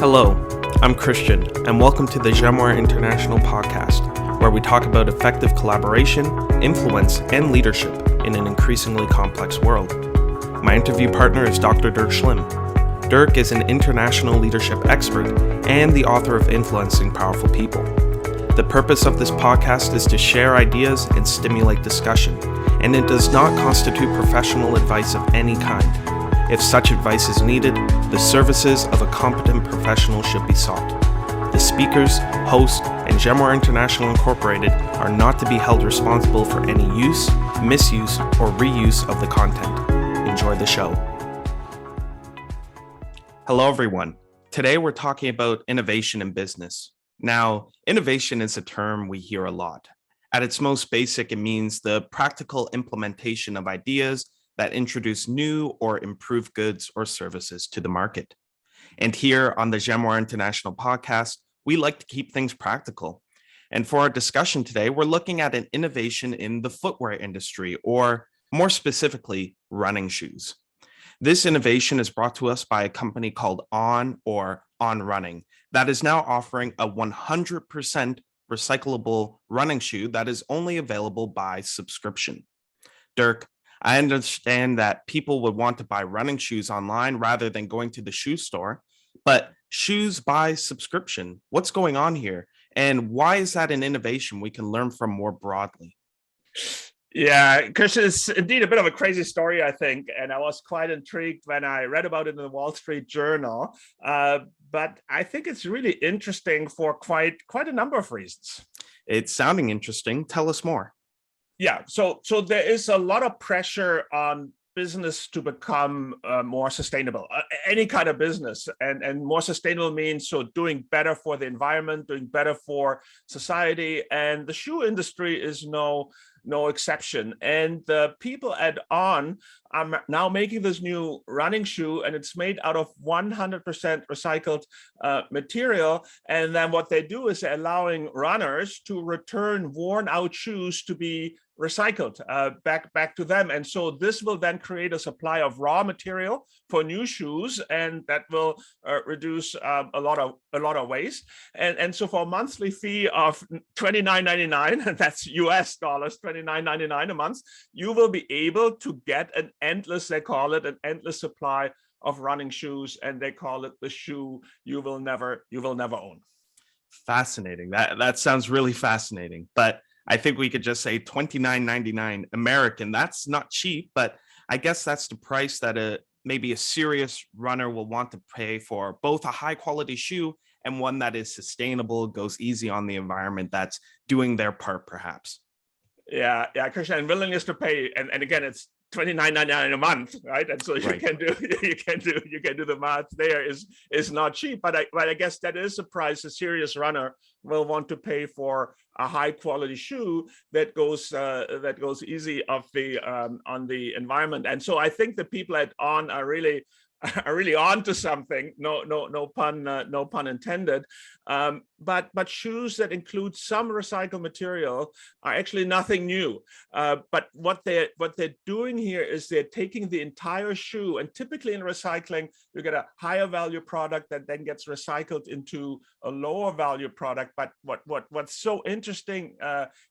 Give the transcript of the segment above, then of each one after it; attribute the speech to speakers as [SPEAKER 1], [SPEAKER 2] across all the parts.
[SPEAKER 1] Hello, I'm Christian, and welcome to the Jenoir International podcast, where we talk about effective collaboration, influence, and leadership in an increasingly complex world. My interview partner is Dr. Dirk Schlim. Dirk is an international leadership expert and the author of Influencing Powerful People. The purpose of this podcast is to share ideas and stimulate discussion, and it does not constitute professional advice of any kind. If such advice is needed, the services of a competent professional should be sought. The speakers, host, and Jenoir International Incorporated are not to be held responsible for any use, misuse, or reuse of the content. Enjoy the show. Hello, everyone. Today, we're talking about innovation in business. Now, innovation is a term we hear a lot. At its most basic, it means the practical implementation of ideas that introduce new or improved goods or services to the market. And here on the Jenoir International podcast, we like to keep things practical. And for our discussion today, we're looking at an innovation in the footwear industry, or more specifically, running shoes. This innovation is brought to us by a company called On Running that is now offering a 100% recyclable running shoe that is only available by subscription. Dirk, I understand that people would want to buy running shoes online rather than going to the shoe store, but shoes by subscription, what's going on here? And why is that an innovation we can learn from more broadly?
[SPEAKER 2] Yeah, Christian, it's indeed a bit of a crazy story, I think. And I was quite intrigued when I read about it in the Wall Street Journal. But I think it's really interesting for quite a number of reasons.
[SPEAKER 1] It's sounding interesting. Tell us more.
[SPEAKER 2] Yeah, so there is a lot of pressure on business to become more sustainable, any kind of business, and more sustainable means doing better for the environment, doing better for society, and the shoe industry is no exception. And the people at On are now making this new running shoe, and it's made out of 100% recycled material. And then what they do is they're allowing runners to return worn out shoes to be recycled back to them. And so this will then create a supply of raw material for new shoes, and that will reduce a lot of waste. And so for a monthly fee of $29.99, and that's US dollars, $29.99 a month, you will be able to get they call it an endless supply of running shoes, and they call it the shoe you will never own.
[SPEAKER 1] Fascinating. That sounds really fascinating. But I think we could just say $29.99 American. That's not cheap, but I guess that's the price that maybe a serious runner will want to pay for both a high quality shoe and one that is sustainable, goes easy on the environment, that's doing their part perhaps.
[SPEAKER 2] Yeah, Christian, and willingness to pay, and again, it's $29.99 a month, right? And so you can do the math there. Is not cheap, but I guess that is a price a serious runner will want to pay for a high quality shoe that goes easy on the environment. And so I think the people at On are really on to something. No pun intended. But shoes that include some recycled material are actually nothing new. But what they're doing here is they're taking the entire shoe, and typically in recycling, you get a higher value product that then gets recycled into a lower value product. But what's so interesting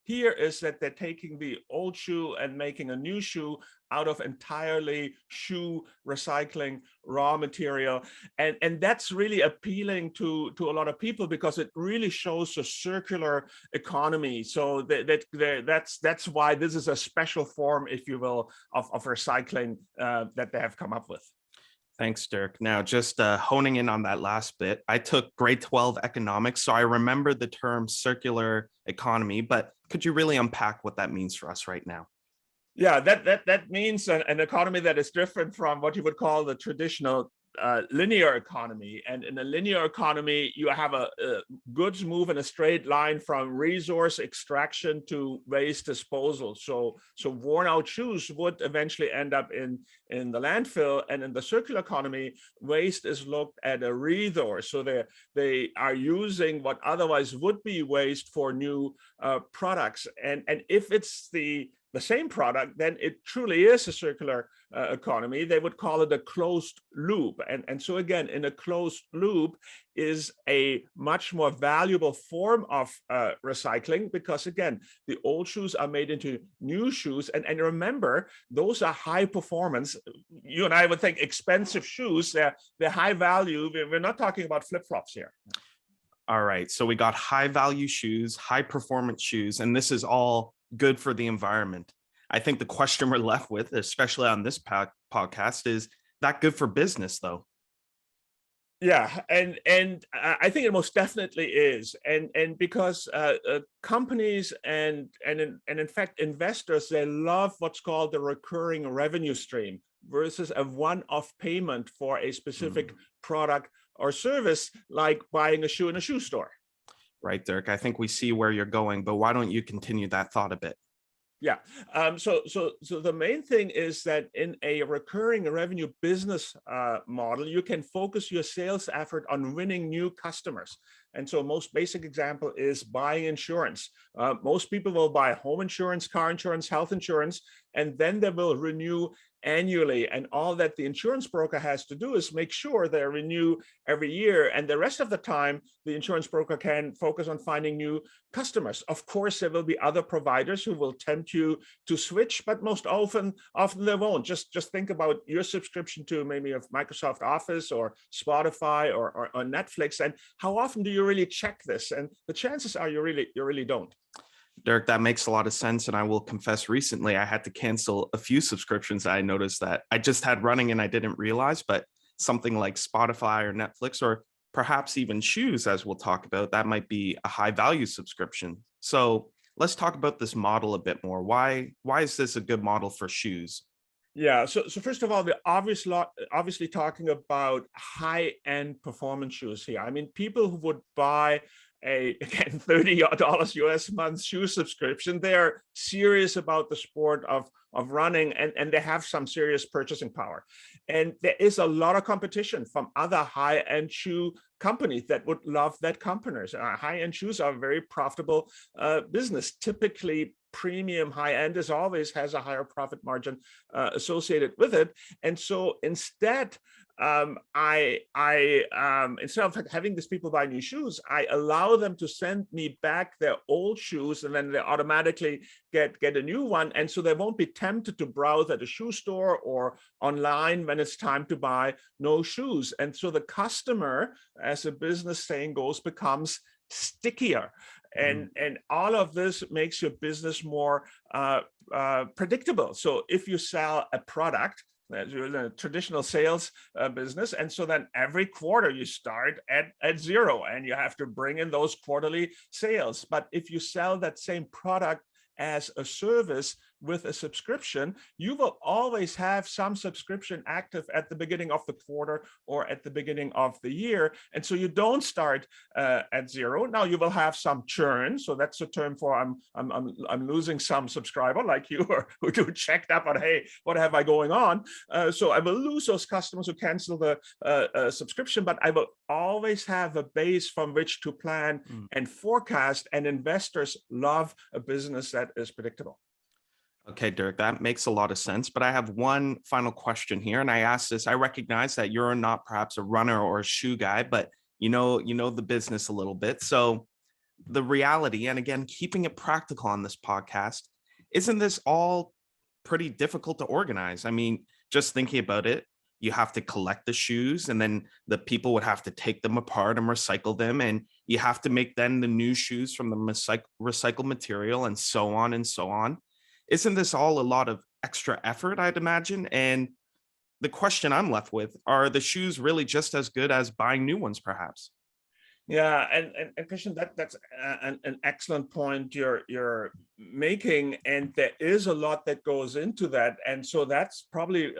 [SPEAKER 2] here is that they're taking the old shoe and making a new shoe out of entirely shoe recycling raw material. And that's really appealing to a lot of people because it really shows a circular economy. So that's why this is a special form, if you will, of recycling that they have come up with.
[SPEAKER 1] Thanks, Dirk. Now, just honing in on that last bit, I took grade 12 economics, so I remember the term circular economy, but could you really unpack what that means for us right now?
[SPEAKER 2] Yeah, that means an economy that is different from what you would call the traditional linear economy. And in a linear economy, you have a goods move in a straight line from resource extraction to waste disposal. So worn out shoes would eventually end up in the landfill. And in the circular economy, waste is looked at a resource. So they are using what otherwise would be waste for new products. And if it's the the same product, then it truly is a circular economy. They would call it a closed loop. And so again, in a closed loop is a much more valuable form of recycling, because again, the old shoes are made into new shoes. And remember, those are high performance. You and I would think expensive shoes, they're high value. We're not talking about flip-flops here.
[SPEAKER 1] All right, so we got high value shoes, high performance shoes, and this is all good for the environment. I think the question we're left with, especially on this podcast, is that good for business though?
[SPEAKER 2] Yeah, and I think it most definitely is, and because companies and in fact investors, they love what's called the recurring revenue stream versus a one-off payment for a specific product or service, like buying a shoe in a shoe store.
[SPEAKER 1] Right, Dirk. I think we see where you're going, but why don't you continue that thought a bit?
[SPEAKER 2] Yeah. So the main thing is that in a recurring revenue business model, you can focus your sales effort on winning new customers. And so most basic example is buying insurance. Most people will buy home insurance, car insurance, health insurance, and then they will renew annually. And all that the insurance broker has to do is make sure they renew every year. And the rest of the time, the insurance broker can focus on finding new customers. Of course, there will be other providers who will tempt you to switch, but most often they won't. Just think about your subscription to maybe of Microsoft Office or Spotify or Netflix. And how often do you really check this? And the chances are you really don't.
[SPEAKER 1] Dirk, that makes a lot of sense. And I will confess, recently I had to cancel a few subscriptions that I noticed that I just had running and I didn't realize, but something like Spotify or Netflix, or perhaps even shoes, as we'll talk about, that might be a high value subscription. So let's talk about this model a bit more. Why is this a good model for shoes?
[SPEAKER 2] Yeah, so first of all, we're obviously talking about high-end performance shoes here. I mean, people who would buy again, $30 US month shoe subscription, they're serious about the sport of running, and they have some serious purchasing power. And there is a lot of competition from other high-end shoe companies that would love that companies. High-end shoes are a very profitable business. Typically, premium high-end always has a higher profit margin associated with it. And so instead, instead of having these people buy new shoes, I allow them to send me back their old shoes, and then they automatically get a new one. And so they won't be tempted to browse at a shoe store or online when it's time to buy no shoes. And so the customer, as the business saying goes, becomes stickier. And all of this makes your business more predictable. So if you sell a product, you're in a traditional sales business, and so then every quarter you start at zero and you have to bring in those quarterly sales. But if you sell that same product as a service with a subscription, you will always have some subscription active at the beginning of the quarter or at the beginning of the year. And so you don't start at zero. Now you will have some churn. So that's a term for I'm losing some subscriber like you, or who checked up on, hey, what have I going on? So I will lose those customers who cancel the subscription, but I will always have a base from which to plan and forecast. And investors love a business that is predictable.
[SPEAKER 1] Okay, Dirk, that makes a lot of sense. But I have one final question here. And I ask this, I recognize that you're not perhaps a runner or a shoe guy, but you know the business a little bit. So the reality, and again, keeping it practical on this podcast, isn't this all pretty difficult to organize? I mean, just thinking about it, you have to collect the shoes, and then the people would have to take them apart and recycle them. And you have to make then the new shoes from the recycled material, and so on and so on. Isn't this all a lot of extra effort, I'd imagine? And the question I'm left with, are the shoes really just as good as buying new ones, perhaps?
[SPEAKER 2] Yeah, and Christian, that's an excellent point you're making, and there is a lot that goes into that, and so that's probably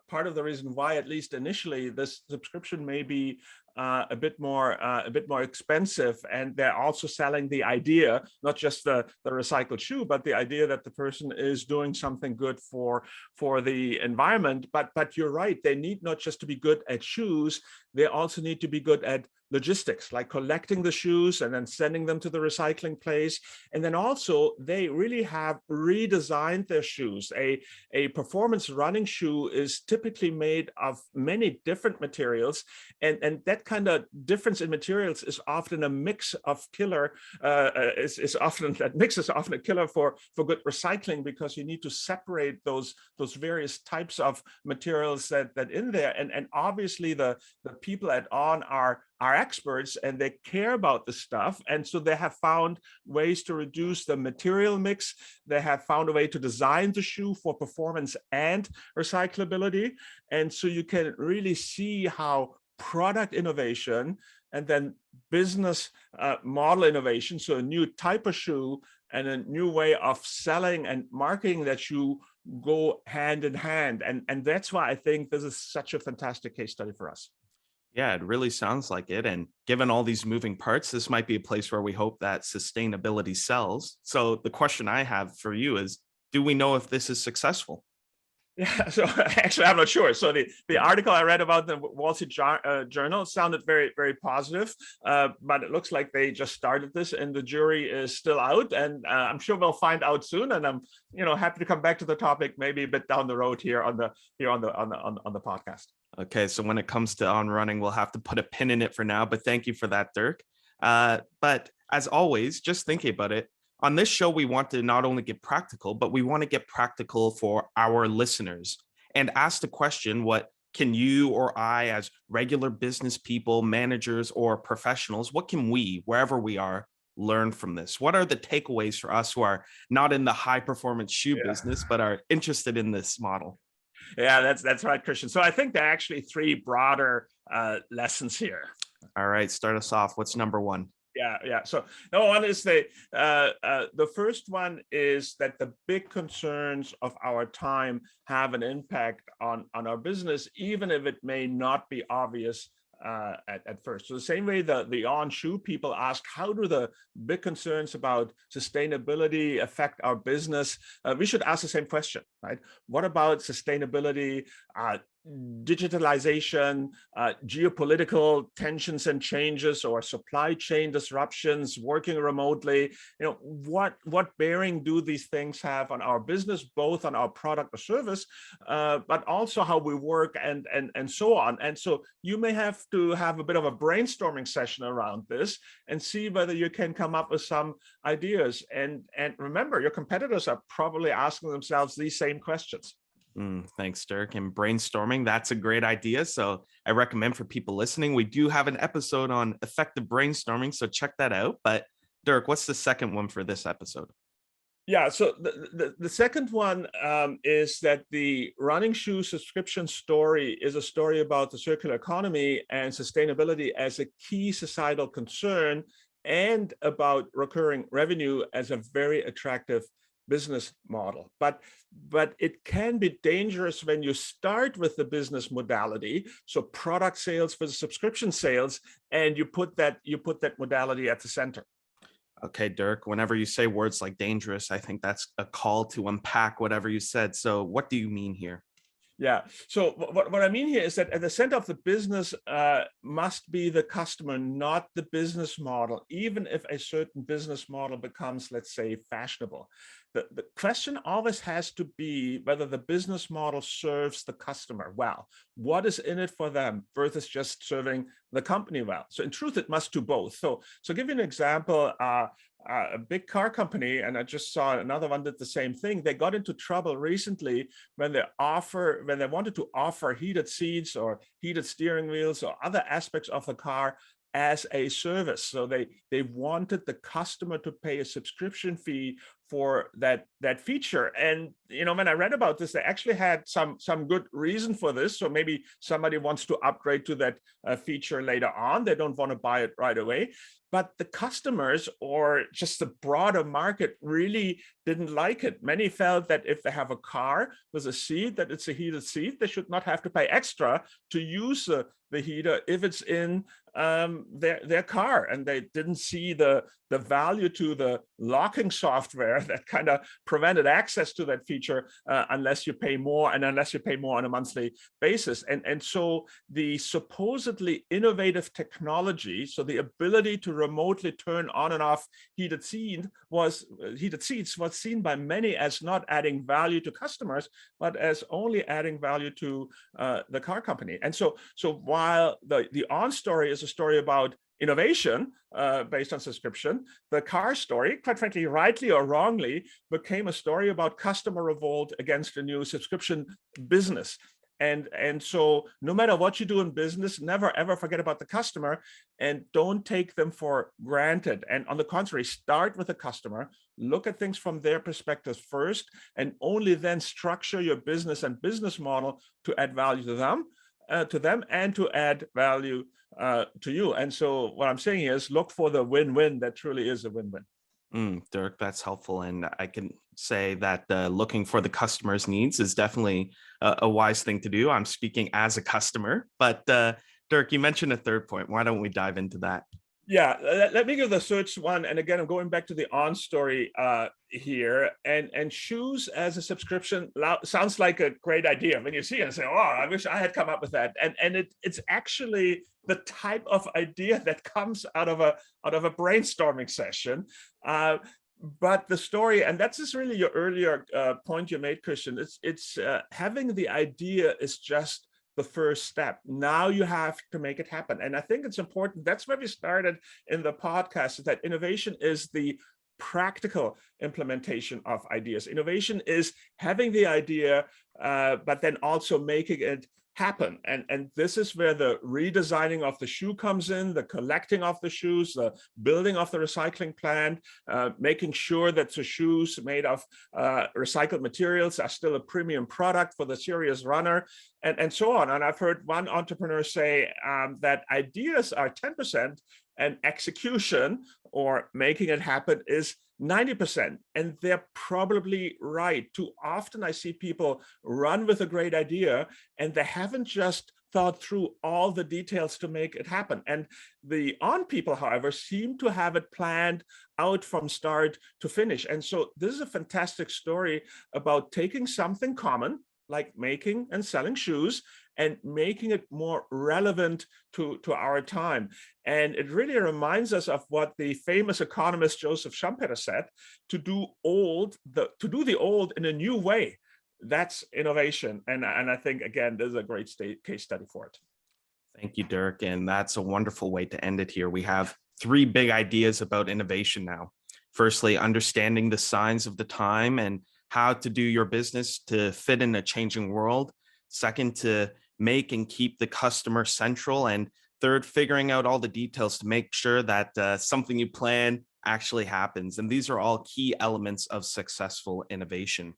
[SPEAKER 2] part of the reason why, at least initially, this subscription may be a bit more expensive. And they're also selling the idea, not just the recycled shoe, but the idea that the person is doing something good for the environment. But you're right, they need not just to be good at shoes, they also need to be good at logistics, like collecting the shoes and then sending them to the recycling place. And then also they really have redesigned their shoes. A performance running shoe is typically made of many different materials. And that kind of difference in materials is often a mix of killer, that mix is often a killer for good recycling, because you need to separate those various types of materials that in there. And obviously the people at On are experts, and they care about the stuff. And so they have found ways to reduce the material mix. They have found a way to design the shoe for performance and recyclability. And so you can really see how product innovation and then business model innovation, so a new type of shoe and a new way of selling and marketing that shoe, go hand in hand. And that's why I think this is such a fantastic case study for us.
[SPEAKER 1] Yeah, it really sounds like it. And given all these moving parts, this might be a place where we hope that sustainability sells. So the question I have for you is, do we know if this is successful?
[SPEAKER 2] Yeah, so actually, I'm not sure. So the article I read about the Wall Street Journal sounded very, very positive, but it looks like they just started this, and the jury is still out. And I'm sure we'll find out soon. And I'm, happy to come back to the topic maybe a bit down the road here on the podcast.
[SPEAKER 1] Okay, so when it comes to On Running, we'll have to put a pin in it for now. But thank you for that, Dirk. But as always, just thinking about it, on this show, we want to not only get practical, but we want to get practical for our listeners and ask the question, what can you or I, as regular business people, managers, or professionals, what can we, wherever we are, learn from this? What are the takeaways for us who are not in the high performance shoe business, but are interested in this model?
[SPEAKER 2] Yeah, that's right, Christian. So I think there are actually three broader lessons here.
[SPEAKER 1] All right, start us off. What's number one?
[SPEAKER 2] Yeah. So no one is the first one is that the big concerns of our time have an impact on our business, even if it may not be obvious at first. So the same way the On shoe people ask, how do the big concerns about sustainability affect our business? We should ask the same question, right? What about sustainability, digitalization, geopolitical tensions and changes, or supply chain disruptions, working remotely? What bearing do these things have on our business, both on our product or service, but also how we work and so on. And so you may have to have a bit of a brainstorming session around this and see whether you can come up with some ideas. And remember, your competitors are probably asking themselves these same questions.
[SPEAKER 1] Thanks, Dirk. And brainstorming, that's a great idea. So I recommend for people listening, we do have an episode on effective brainstorming, so check that out. But Dirk, what's the second one for this episode?
[SPEAKER 2] Yeah, so the second one is that the running shoe subscription story is a story about the circular economy and sustainability as a key societal concern, and about recurring revenue as a very attractive business model. But it can be dangerous when you start with the business modality, so product sales for the subscription sales, and you put that modality at the center.
[SPEAKER 1] Okay, Dirk, whenever you say words like dangerous, I think that's a call to unpack whatever you said. So what do you mean here?
[SPEAKER 2] Yeah. So what I mean here is that at the center of the business must be the customer, not the business model, even if a certain business model becomes, let's say, fashionable. The question always has to be whether the business model serves the customer well. What is in it for them versus just serving the company well? So in truth, it must do both. So give you an example. A big car company, and I just saw another one did the same thing. They got into trouble recently when they wanted to offer heated seats or heated steering wheels or other aspects of the car as a service. So they wanted the customer to pay a subscription fee for that feature. And when I read about this, they actually had some good reason for this. So maybe somebody wants to upgrade to that feature later on. They don't want to buy it right away. But the customers, or just the broader market, really didn't like it. Many felt that if they have a car with a seat, that it's a heated seat, they should not have to pay extra to use the heater if it's in their car, and they didn't see the value to the locking software that kind of prevented access to that feature unless you pay more, and unless you pay more on a monthly basis. And so the supposedly innovative technology, so the ability to remotely turn on and off heated seats was seen by many as not adding value to customers, but as only adding value to the car company. And so while the on story is a story about innovation based on subscription, the car story, quite frankly, rightly or wrongly, became a story about customer revolt against a new subscription business. And so no matter what you do in business, never ever forget about the customer, and don't take them for granted. And on the contrary, start with the customer, look at things from their perspective first, and only then structure your business and business model to add value to them and to add value to you. And so what I'm saying is, look for the win-win that truly is a win-win.
[SPEAKER 1] Dirk, that's helpful. And I can say that looking for the customer's needs is definitely a wise thing to do. I'm speaking as a customer, but Dirk, you mentioned a third point. Why don't we dive into that?
[SPEAKER 2] Yeah, let me give the search one. And again, I'm going back to the on story here. And shoes as a subscription sounds like a great idea. When you see it and say, oh, I wish I had come up with that. And it's actually the type of idea that comes out of a brainstorming session. But the story, and that's just really your earlier point you made, Christian, it's having the idea is just the first step. Now you have to make it happen. And I think it's important. That's where we started in the podcast, is that innovation is the practical implementation of ideas. Innovation is having the idea, but then also making it happen. And this is where the redesigning of the shoe comes in, the collecting of the shoes, the building of the recycling plant, making sure that the shoes made of recycled materials are still a premium product for the serious runner, and so on. And I've heard one entrepreneur say that ideas are 10% and execution, or making it happen, is 90%. And they're probably right. Too often I see people run with a great idea and they haven't just thought through all the details to make it happen. And the on people, however, seem to have it planned out from start to finish. And so this is a fantastic story about taking something common, like making and selling shoes, and making it more relevant to our time. And it really reminds us of what the famous economist Josef Schumpeter said: to do the old in a new way. That's innovation. And I think, again, this is a great case study for it.
[SPEAKER 1] Thank you, Dirk. And that's a wonderful way to end it here. We have three big ideas about innovation now. Firstly, understanding the signs of the time and how to do your business to fit in a changing world. Second, to make and keep the customer central. And third, figuring out all the details to make sure that something you plan actually happens. And these are all key elements of successful innovation.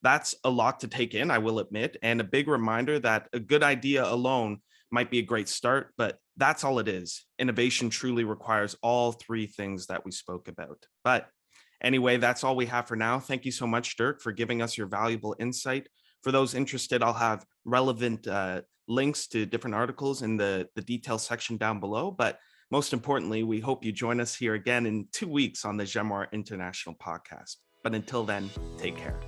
[SPEAKER 1] That's a lot to take in, I will admit, and a big reminder that a good idea alone might be a great start, but that's all it is. Innovation truly requires all three things that we spoke about. But anyway, that's all we have for now. Thank you so much, Dirk, for giving us your valuable insight. For those interested, I'll have relevant links to different articles in the details section down below. But most importantly, we hope you join us here again in 2 weeks on the Jenoir International Podcast. But until then, take care.